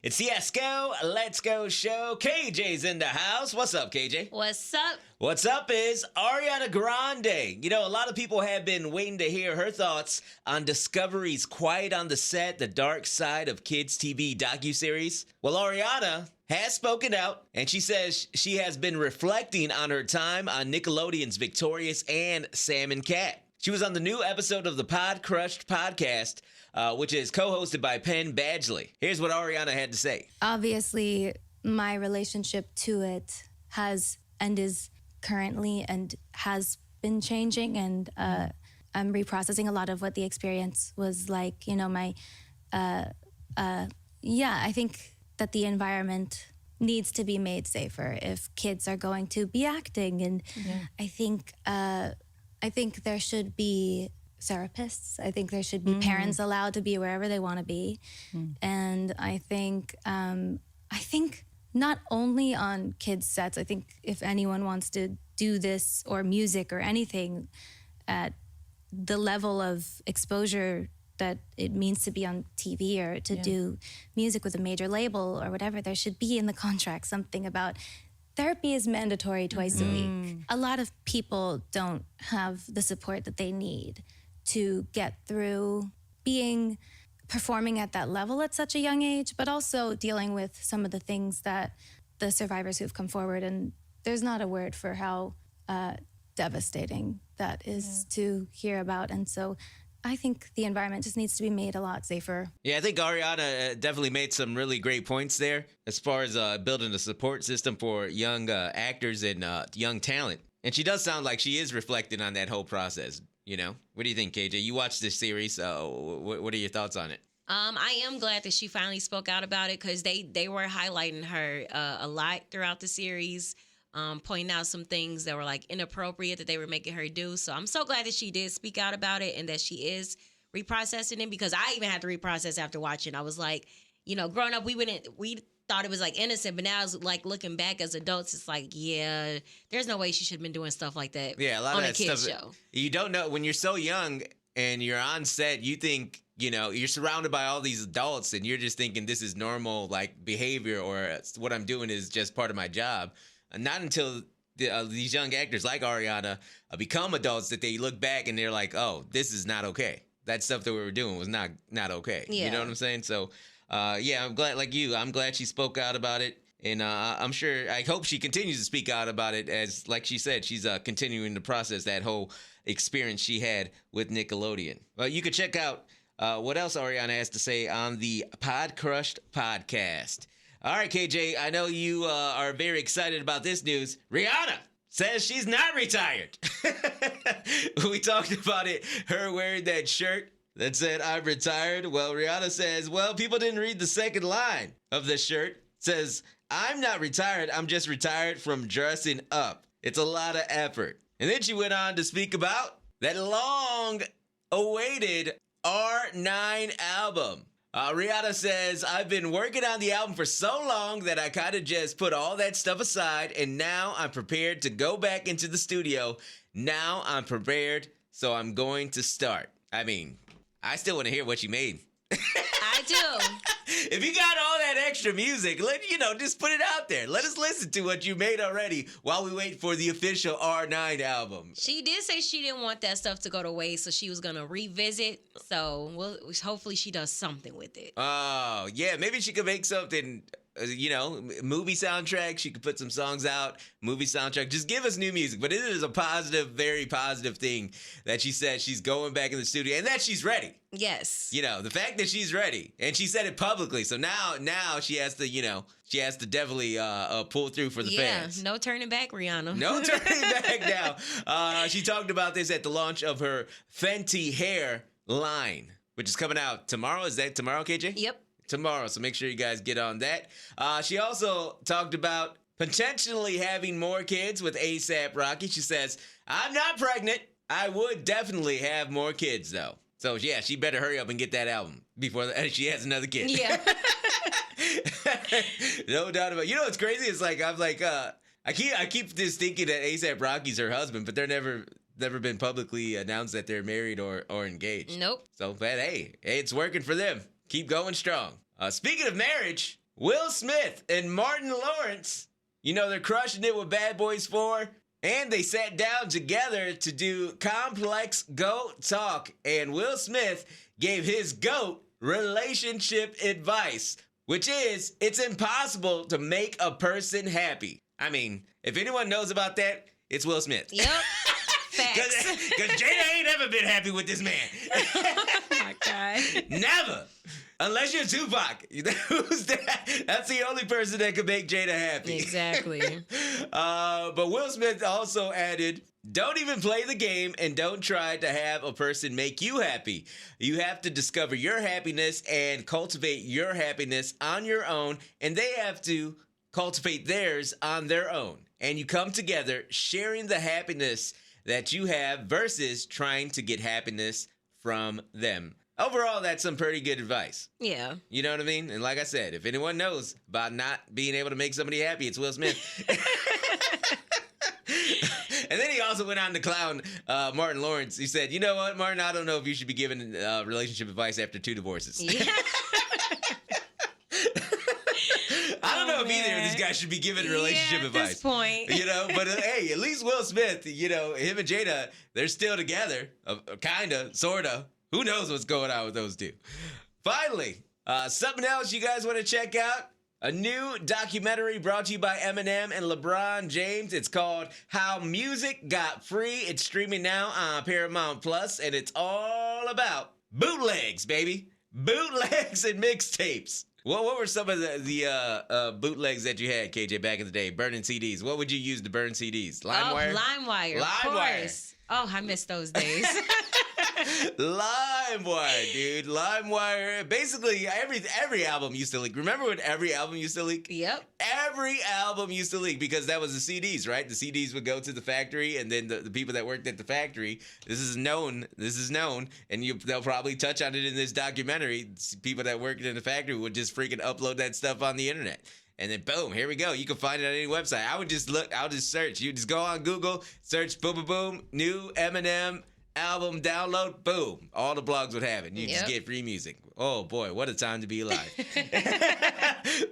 It's the Esko Let's Go show. KJ's in the house. What's up, KJ? What's up? What's up is Ariana Grande. You know, a lot of people have been waiting to hear her thoughts on Discovery's Quiet on the Set, the dark side of kids' TV docuseries. Well, Ariana has spoken out, and she says she has been reflecting on her time on Nickelodeon's Victorious and Sam and Cat. She was on the new episode of the Pod Crushed podcast, which is co-hosted by Penn Badgley. Here's what Ariana had to say. Obviously, my relationship to it has and is currently and has been changing, and I'm reprocessing a lot of what the experience was like. You know, I think that the environment needs to be made safer if kids are going to be acting, and I think there should be therapists. I think there should be parents allowed to be wherever they want to be. And I think not only on kids' sets, I think if anyone wants to do this or music or anything at the level of exposure that it means to be on TV or to do music with a major label or whatever, there should be in the contract something about therapy is mandatory twice a week. A lot of people don't have the support that they need to get through performing at that level at such a young age, but also dealing with some of the things that the survivors who've come forward, and there's not a word for how devastating that is to hear about. And so I think the environment just needs to be made a lot safer. Yeah, I think Ariana definitely made some really great points there as far as building a support system for young actors and young talent. And she does sound like she is reflecting on that whole process, you know? What do you think, KJ? You watched this series. What are your thoughts on it? I am glad that she finally spoke out about it, because they were highlighting her a lot throughout the series, pointing out some things that were like inappropriate that they were making her do. So I'm so glad that she did speak out about it and that she is reprocessing it, because I even had to reprocess after watching. I was like, you know, growing up, we thought it was like innocent, but now it's like looking back as adults, it's like, yeah, there's no way she should have been doing stuff like that. Yeah, a lot on of that a kid's stuff. show. You don't know when you're so young and you're on set, you think, you know, you're surrounded by all these adults and you're just thinking this is normal, like, behavior, or what I'm doing is just part of my job. Not until these young actors like Ariana become adults that they look back and they're like, oh, this is not okay. That stuff that we were doing was not okay. Yeah. You know what I'm saying? So, I'm glad, like you, I'm glad she spoke out about it. And I hope she continues to speak out about it, as, like she said, she's continuing to process that whole experience she had with Nickelodeon. Well, you can check out what else Ariana has to say on the Pod Crushed podcast. All right, KJ, I know you are very excited about this news. Rihanna says she's not retired. We talked about it, her wearing that shirt that said, I'm retired. Well, Rihanna says, well, people didn't read the second line of the shirt. It says, I'm not retired. I'm just retired from dressing up. It's a lot of effort. And then she went on to speak about that long-awaited R9 album. Rihanna says, I've been working on the album for so long that I kind of just put all that stuff aside, and now I'm prepared to go back into the studio. Now I'm prepared, so I'm going to start. I mean, I still want to hear what you made. I do. If you got all that extra music, just put it out there. Let us listen to what you made already while we wait for the official R9 album. She did say she didn't want that stuff to go to waste, so she was going to revisit. So hopefully she does something with it. Oh, yeah. Maybe she could make something, movie soundtrack. She could put some songs out, movie soundtrack. Just give us new music. But it is a positive, very positive thing that she said she's going back in the studio and that she's ready. Yes. You know, the fact that she's ready, and she said it publicly. So now she has to, definitely pull through for the fans. Yeah, no turning back, Rihanna. No turning back now. She talked about this at the launch of her Fenty hair line, which is coming out tomorrow. Is that tomorrow, KJ? Yep. Tomorrow, so make sure you guys get on that. She also talked about potentially having more kids with A$AP Rocky. She says, I'm not pregnant. I would definitely have more kids, though. So, yeah, she better hurry up and get that album before she has another kid. Yeah. No doubt about it. You know what's crazy? It's like, I keep just thinking that A$AP Rocky's her husband, but they're never been publicly announced that they're married or engaged. Nope. So, but hey, it's working for them. Keep going strong. Speaking of marriage, Will Smith and Martin Lawrence, you know, they're crushing it with Bad Boys 4. And they sat down together to do complex GOAT talk. And Will Smith gave his GOAT relationship advice, which is it's impossible to make a person happy. I mean, if anyone knows about that, it's Will Smith. Yep. Facts. Because Jada ain't ever been happy with this man. Oh my God. Never. Unless you're Tupac. Who's that? That's the only person that could make Jada happy. Exactly. But Will Smith also added, don't even play the game and don't try to have a person make you happy. You have to discover your happiness and cultivate your happiness on your own, and they have to cultivate theirs on their own. And you come together sharing the happiness that you have versus trying to get happiness from them. Overall, that's some pretty good advice. Yeah. You know what I mean? And like I said, if anyone knows about not being able to make somebody happy, it's Will Smith. And then he also went on to clown Martin Lawrence. He said, you know what, Martin, I don't know if you should be giving relationship advice after 2 divorces. Yeah. I don't know if either of these guys should be giving relationship advice. At this point. You know, but hey, at least Will Smith, you know, him and Jada, they're still together. Kinda, sorta. Who knows what's going on with those two? Finally, something else you guys want to check out? A new documentary brought to you by Eminem and LeBron James. It's called How Music Got Free. It's streaming now on Paramount Plus, and it's all about bootlegs, baby. Bootlegs and mixtapes. What were some of the bootlegs that you had, KJ, back in the day? Burning CDs. What would you use to burn CDs? LimeWire? Oh, LimeWire. Of course. Oh, I miss those days. LimeWire, dude. LimeWire. Basically, every album used to leak. Remember when every album used to leak? Yep. Every album used to leak because that was the CDs, right? The CDs would go to the factory, and then the people that worked at the factory, this is known, and they'll probably touch on it in this documentary. People that worked in the factory would just freaking upload that stuff on the internet. And then boom, here we go. You can find it on any website. I'll just search. You just go on Google, search boom, boom, boom, new Eminem album download, boom. All the blogs would have it. You just get free music. Oh boy, what a time to be alive.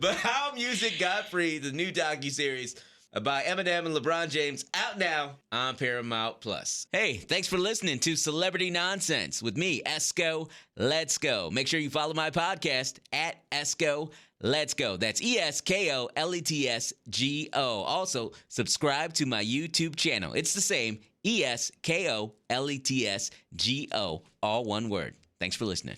But How Music Got Free, the new docuseries by Eminem and LeBron James, out now on Paramount Plus. Hey, thanks for listening to Celebrity Nonsense with me, Esko. Let's go. Make sure you follow my podcast at Esko. Let's go. That's ESKOLETSGO. Also, subscribe to my YouTube channel. It's the same, ESKOLETSGO, all one word. Thanks for listening.